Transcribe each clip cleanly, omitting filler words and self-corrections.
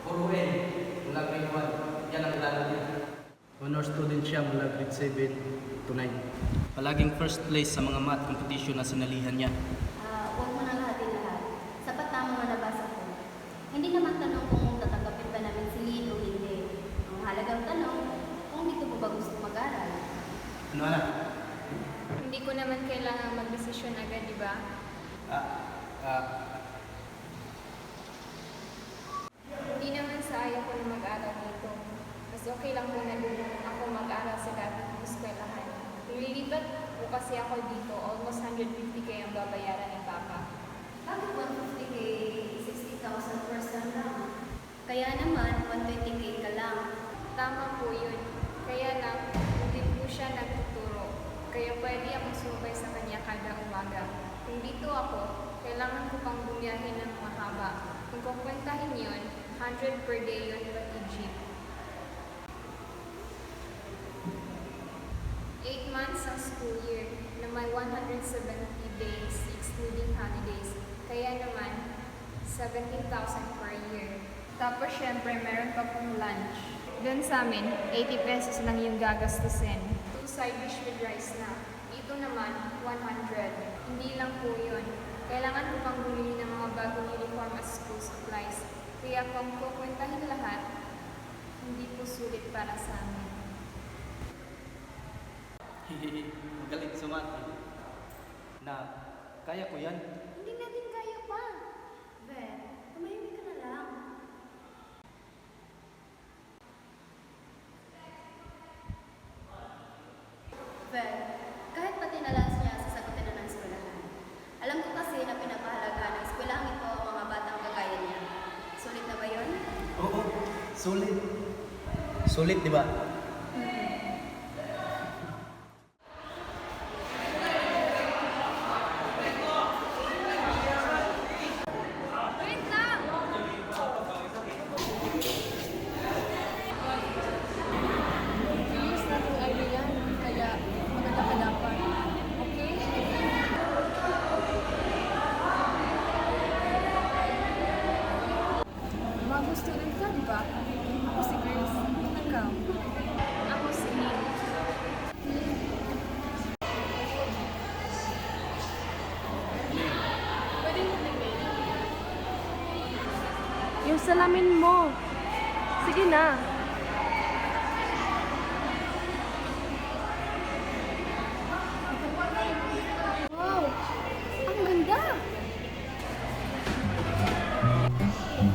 Puro N, mula grade 1. Yan ang kilala niya. Honor student siya mula grade 7 to 9. Palaging first place sa mga math competition na sinalihan niya. Huwag mo nang lahat. Sapat na ang mga nabasa ko. Hindi naman tanong kung tatanggapin ba namin si Lynn o hindi. Ang halagang tanong, kung dito mo ba gusto mag-aral? Ano anak? Hindi ko naman kailangan magdesisyon agad, di ba? Ah, ah, Hindi naman sa ayaw ko na mag-aral dito. Mas okay lang muna din ako mag-aral sa dati kong eskwelahan. Nililipat po kasi ako dito, almost 150K ang babayaran ni Papa. Bakit 150K, 60,000 first time lang? Kaya naman, 120K ka lang. Tama po yun. Kaya lang, hindi po siya nagtuturo. Kaya pwede akong sumabay sa kanya kada umaga. Kung dito ako, kailangan ko pang bumiyahin ng mahaba. Kung kukwentahin yun, 100 per day yun pati jeep. 8 months ang school year na may 170 days, excluding holidays. Kaya naman, 17,000 per year. Tapos syempre, meron pa pong lunch. Doon sa amin, 80 pesos lang yung gagastusin. 2 side dish with rice na. Dito naman, 100. Hindi lang po yun. Kailangan ko pang bumili ng mga bagong uniform at school supplies. Kaya kung kukwentahin lahat, hindi po sulit para sa amin. magaling sa math. Na, kaya ko yan. Hindi natin kaya pa. Ben, tumahimik ka na lang. Ben, kahit pati nalas niya sasagutin na ng eskwelahan. Alam ko kasi na pinapahalaga ng eskwelahan ito ang mga batang kagaya niya. Sulit na ba yun? Oo, sulit. Sulit, di ba? Wait lang! Bilis na itong ID yan, kaya maganda ka dapat. Okay? Bago student ka, di ba? Ako si Grace. Ikaw? Ako si Lynn. Pwede mo tingin. Yung salamin mo. Sige na. Wow! Ang ganda!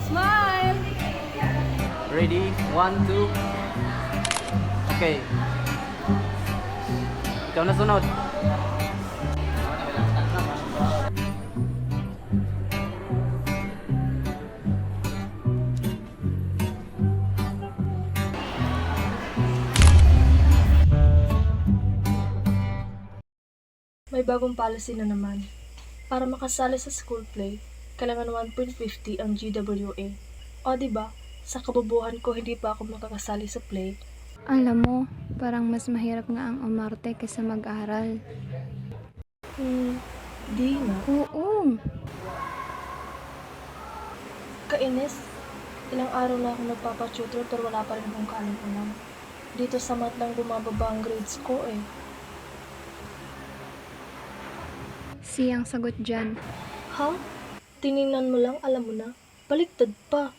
Smile! Ready? 1, 2. Okay. Ikaw na sunod. May bagong policy na naman. Para makasali sa school play, kailangan 1.50 ang GWA. O diba, sa kabubuhan ko hindi pa ako makakasali sa play. Alam mo, parang mas mahirap nga ang umarte kaysa mag-aral. Di na. Oo. Kainis, ilang araw na ako nagpapatutor pero wala pa rin akong kaalam-alam. Dito sa mat lang bumababa ang grades ko eh. Siyang sagot dyan. Ha? Tiningnan mo lang, alam mo na. Baliktad pa.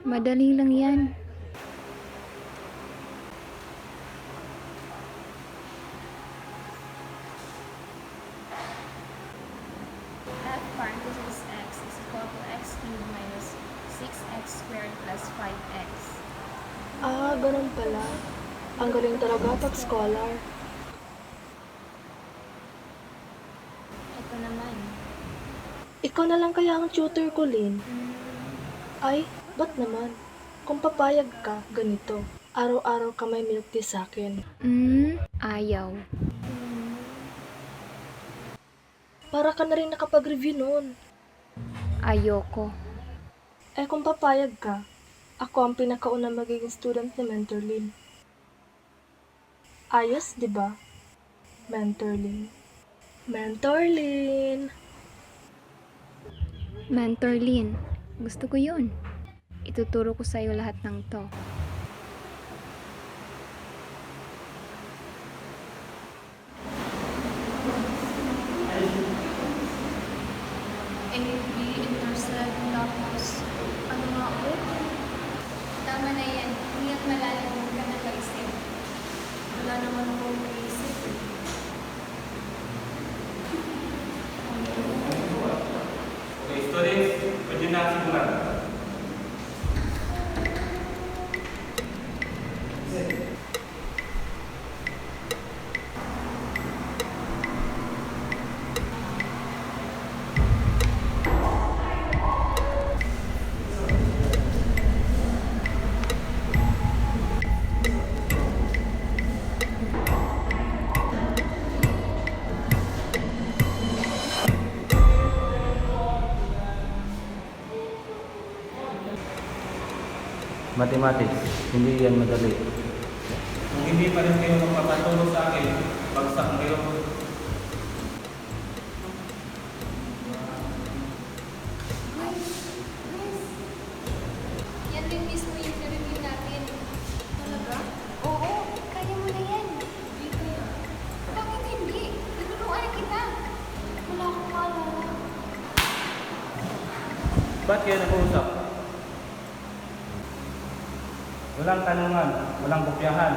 Madali lang yan. F parenthesis x is equal to x cubed minus 6x squared plus 5x. Ganun pala. Ang galing talaga pag scholar. Ito naman. Ikaw na lang kaya ang tutor ko, Lynn. Ay, ba't naman? Kung papayag ka, ganito. Araw-araw ka may milk tea sa'kin. Ayaw. Para ka na rin nakapag-review noon. Ayoko. Eh kung papayag ka, ako ang pinakaunang magiging student ni Mentor Lynn. Ayos, di ba? Mentor Lynn. Mentor Lynn! Mentor Lynn. Gusto ko yun. Ituturo ko sa'yo lahat ng to. A, B, intercept, tapos ano nga ulit? Tama na yan. Ingat malalim, huwag ka na kaisip. Wala naman akong naisip eh. Okay, students, pwede na simulan. Mathematics, hindi yan madali. Kung hindi pa rin kayo magpapatulong sa akin, bagsak kayo. Yan din mismo yung na-review natin. Talaga? Oo, kaya mo na yan. Hindi kaya. Bakit hindi? Tinuruan na kita. Wala akong maalala. Ba't kayo nag-uusap? Walang tanungan, walang kopyahan.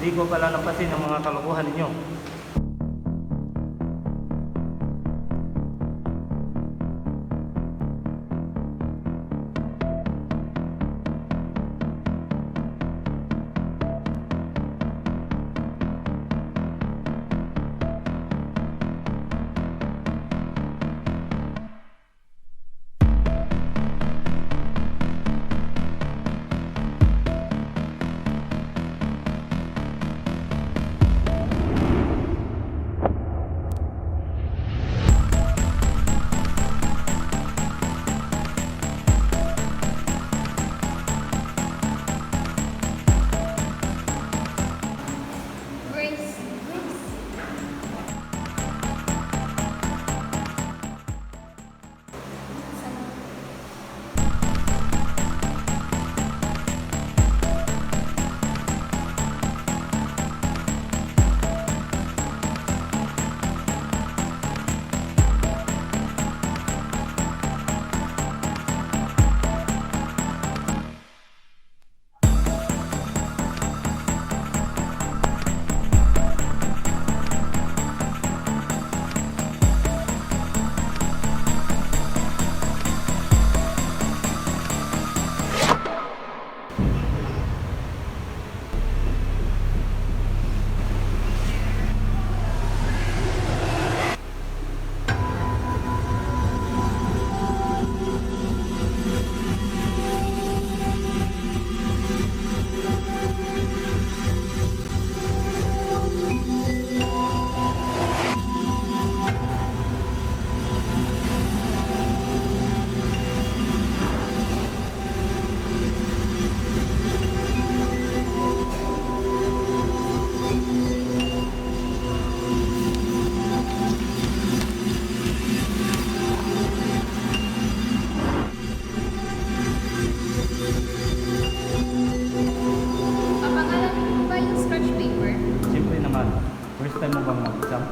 Hindi ko pala napasin ang mga kalokohan ninyo. Grace. Papangalanin mo ba yung scratch paper? Siyempre naman, first time mo bang mag-exam?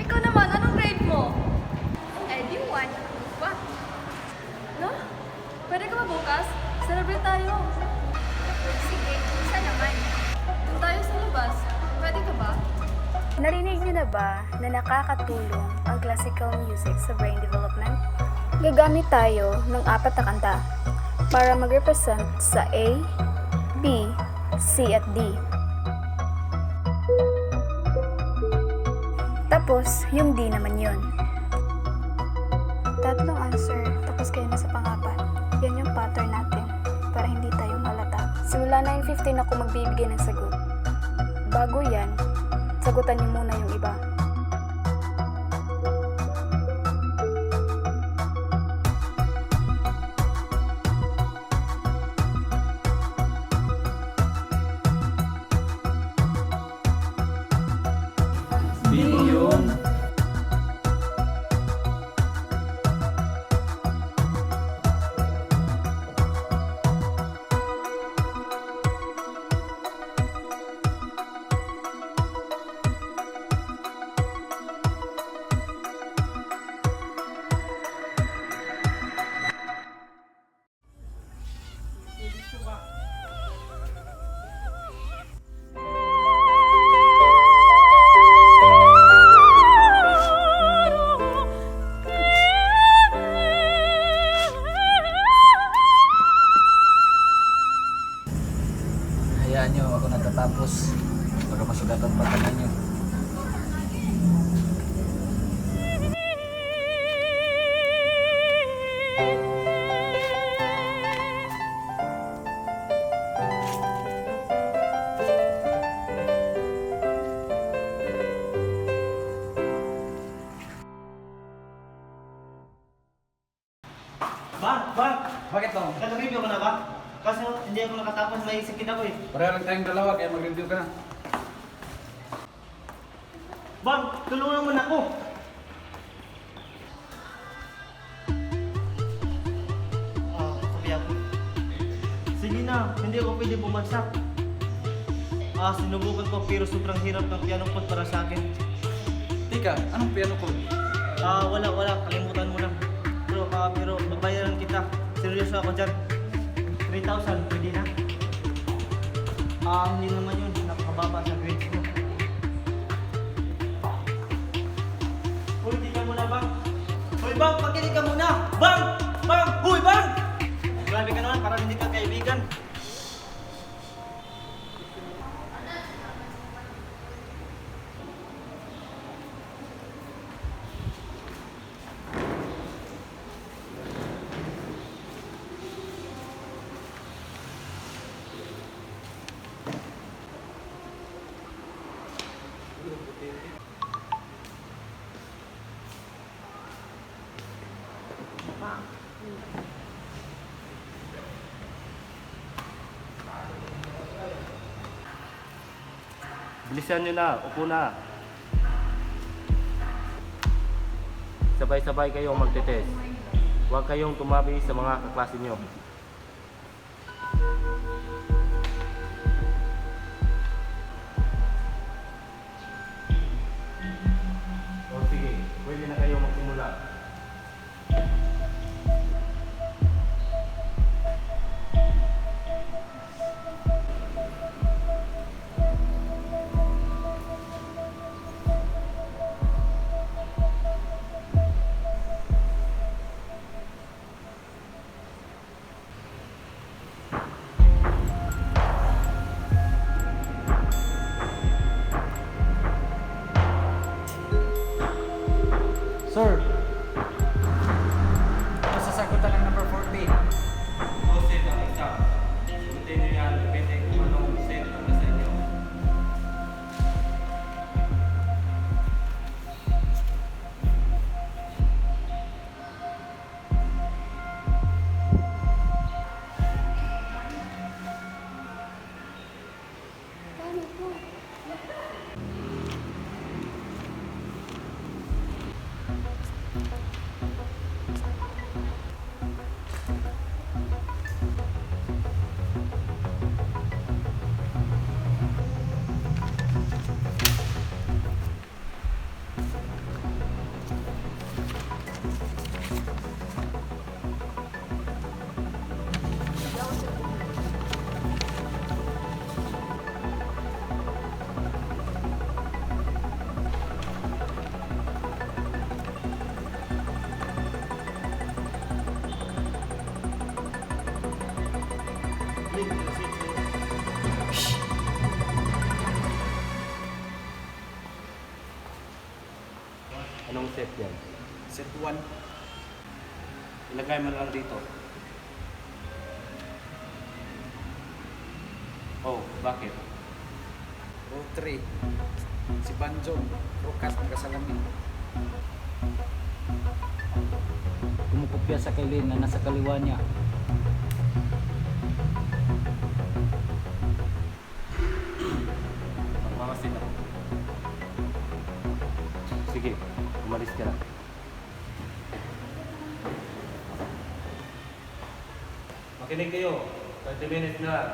Ikaw naman, anong grade mo? Edi 1. Ba? No? Pwede ka ba bukas? Celebrate tayo. Sige, isa naman. Doon tayo sa labas. Pwede ka ba? Narinig niyo na ba na nakakatulong ang classical music sa brain development? Gagamit tayo ng 4 na kanta para mag-represent sa A, B, C at D. Tapos, yung D naman yun. 3 answer, tapos kayo na sa pang-apat. Yan yung pattern natin para hindi tayo malata. Simula 9:15 ako magbibigay ng sagot. Bago yan, sagutan niyo muna yung iba. Sino yun? Hayaan nyo, ako natatapos. Baka masugatan pa ka ninyo. Bang! Bakit to? Nag-review ka na ba? Kasi hindi ako nakatapos, may sakit ako eh. Pareho lang tayong dalawa, kaya mag-review ka na. Bang! Tulungan mo na ako! Sabi ako. Sige na, hindi ako pwede bumagsak. Sinubukan ko pero sobrang hirap ng piano code para sa akin. Tika, anong piano code? Wala, kalimutan mo lang. Pero babayaran kita. Seryoso ako dyan. 3,000, pwede na? Hindi naman yun, napakababa sa grades ko. Uy, di ka muna, Bang! Uy, Bang, pakinig ka muna! Bang! Bang! Uy, Bang! Grabe ka naman, parang hindi ka kaibigan. Bilisan nyo na, upo na. Sabay-sabay kayong magte-test. Huwag kayong tumabi sa mga kaklase nyo. O sige, pwede na kayong magsimula. Lagay mo lang dito. Oh, bakit? Row 3. Si Banjong. Rokas magkasalamin. Kumukopya sa kailin na nasa kaliwa niya. Magmamasin ako. Sige, umalis ka na. Makinig kayo. 30 minutes na lang.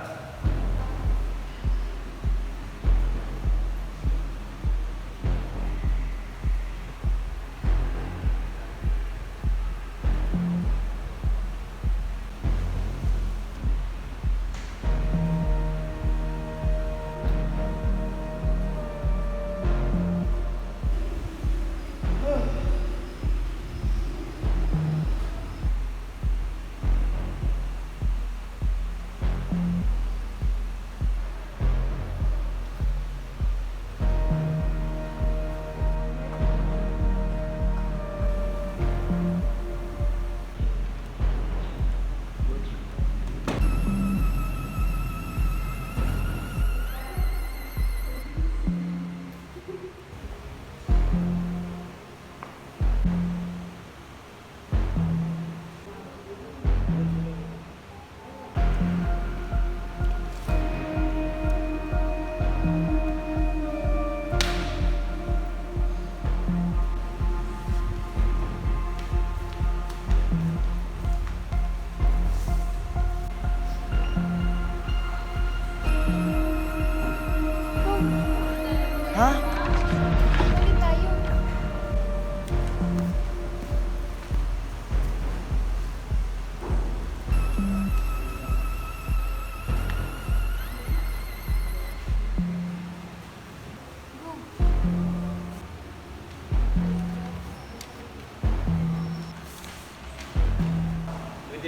Balik tayo.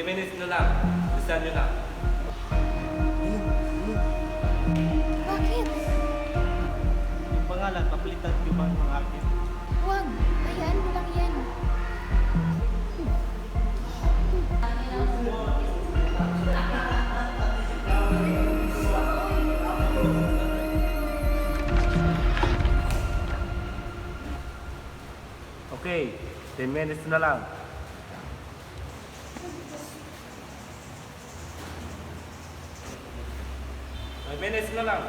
Minutes na lang. Bilisan nyo na. Bakit? Yung pangalan, papalitan ko ba ng akin? Huwag. Hayaan mo lang yan. Okay, 10 minutes na lang. Minutes na lang.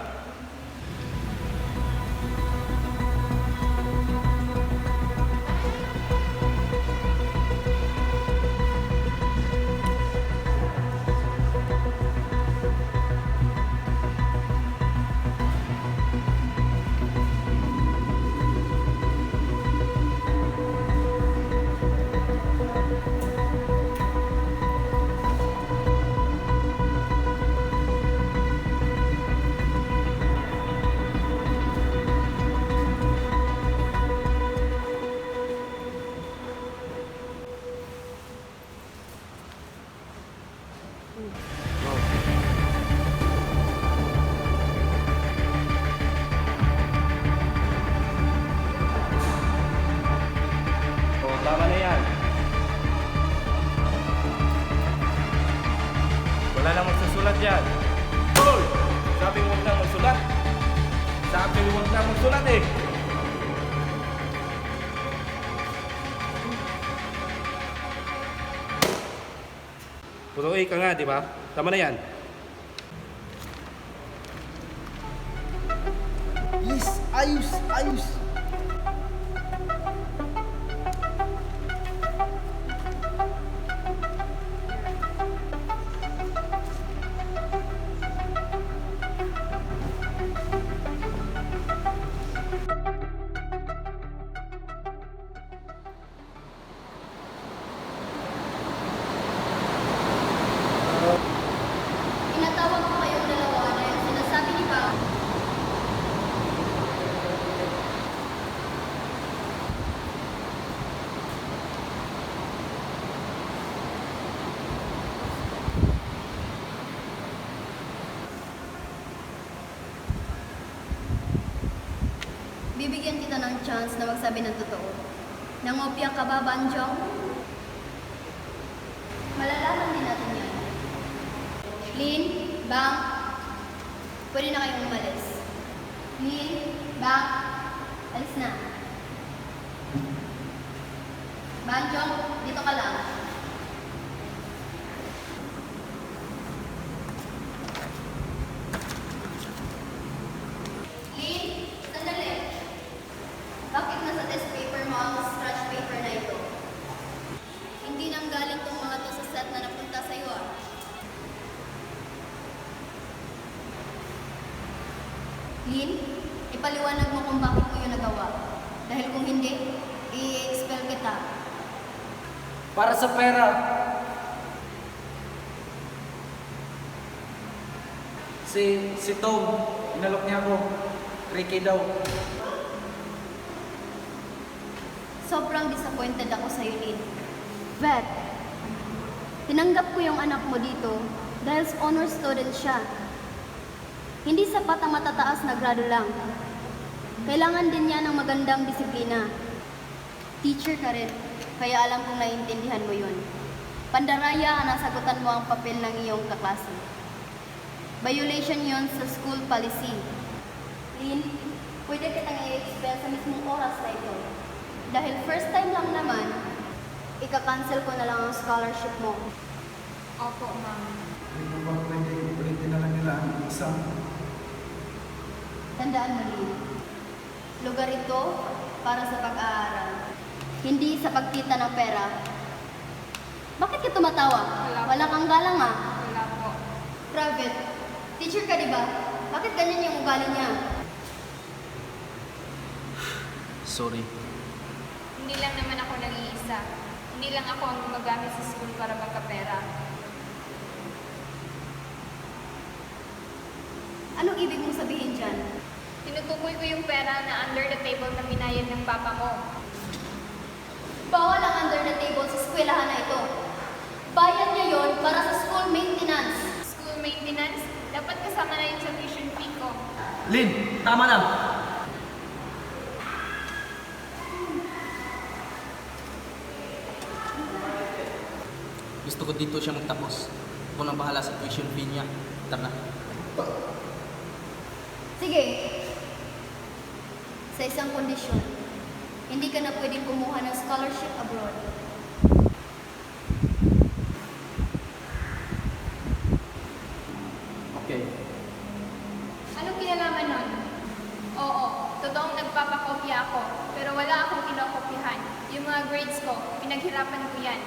Tama na yan. Wala nang magsusulat yan. Hoy! Sabing huwag nang magsulat. Sabing huwag nang magsulat eh. Putuloy ka nga, di ba? Tama na yan. Yes! Ayos! Ayos! Pinatawag ko kayong dalawa dahil sinasabi ni Pao. Bibigyan kita ng chance na magsabi ng totoo. Nangopya ka ba, Banjong? Bang, pwede na kayong umalis. Lin, Bang, alis na. Banjo, dito ka lang. Lin, sandali. Bakit nasa test paper mo ang scratch paper na ito? Hindi nang galing tong mga to sa set na napunta sa'yo ah. Lin, ipaliwanag mo kung bakit mo yun nagawa. Dahil kung hindi, i-expel kita. Para sa pera. Si Tom, inalok niya ako. Ricky daw. Sobrang disappointed ako sa'yo, Lin. Vet, tinanggap ko yung anak mo dito dahil honor student siya. Hindi sapat ang matataas na grado lang. Kailangan din niya ng magandang disiplina. Teacher ka rin, kaya alam kong naiintindihan mo yun. Pandaraya, nasagutan mo ang papel ng iyong kaklase. Violation yon sa school policy. Lin, pwede kitang i-expel sa mismong oras na ito. Dahil first time lang naman, ika-cancel ko na lang ang scholarship mo. Opo, ma'am. Hindi ba pwede ulitin na lang nila ang exam? Tandaan mo, Lin. Lugar ito para sa pag-aaral, hindi sa pagkita ng pera. Bakit ka tumatawa? Wala kang galang ah. Wala po. Private, teacher ka diba? Bakit ganyan yung ugali niya? Sorry. Hindi lang naman ako nag-iisa. Hindi lang ako ang gumagamit sa school para magkapera. Anong ibig mong sabihin dyan? Tinutukoy ko yung pera na under the table na binayad ng papa mo. Bawal ang under the table sa eskwelahan na ito. Bayad niya yon para sa school maintenance. School maintenance, dapat kasama na yun sa tuition fee ko. Lin, tama na. Gusto ko dito siya magtapos. Ako nang bahala sa tuition fee niya. Tara na. Sige. Sa isang kondisyon, hindi ka na pwedeng kumuha ng scholarship abroad. Okay. Anong kinalaman nun? Oo, totoong nagpapakopya ako, pero wala akong kinokopyahan. Yung mga grades ko, pinaghirapan ko yan.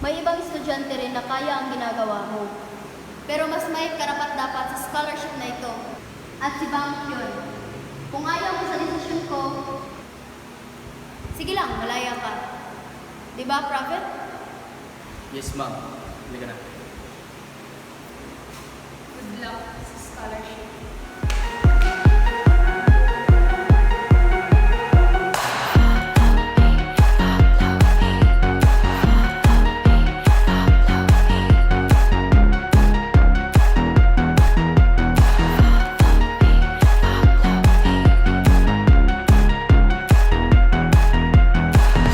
May ibang estudyante rin na kaya ang ginagawa mo. Pero mas may karapat-dapat sa scholarship na ito. At si Bang yun. Kung ayaw mo sa desisyon ko, sige lang, malaya ka. Diba, Prophet? Yes, ma'am. Hindi ka na. Good luck sa scholarship.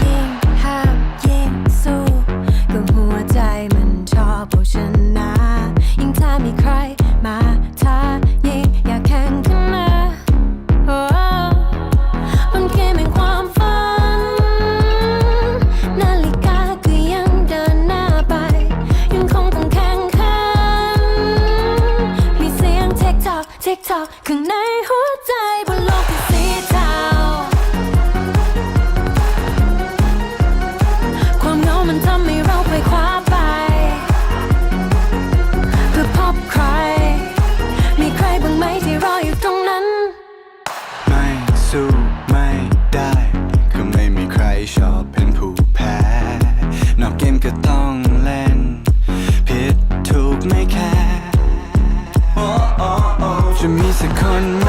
ยิ่งห้ามยิ่งสู้ก็หัวใจมันชอบเอาชนะยิ่งถ้ามีใครมาท้ายิ่งอยากแข่งขึ้นมาโอ้มันแค่เป็นความฝันนาฬิกาก็ยังเดินหน้าไปยังคงต้องแข่งขันมีเสียงเทคท็อกเทคท็อกข้างในหัวใจบนโลกที่สีเทาความเหงามันทำให้เราไปคว้าไปเพื่อพบใคร มีใครบ้างไหมที่รออยู่ตรงนั้น ไม่สู้ไม่ได้ก็ไม่มีใครชอบเป็นผู้แพ้นอกเกมก็ต้องเล่นผิดถูกไม่แคร์จะมีสักคนไหม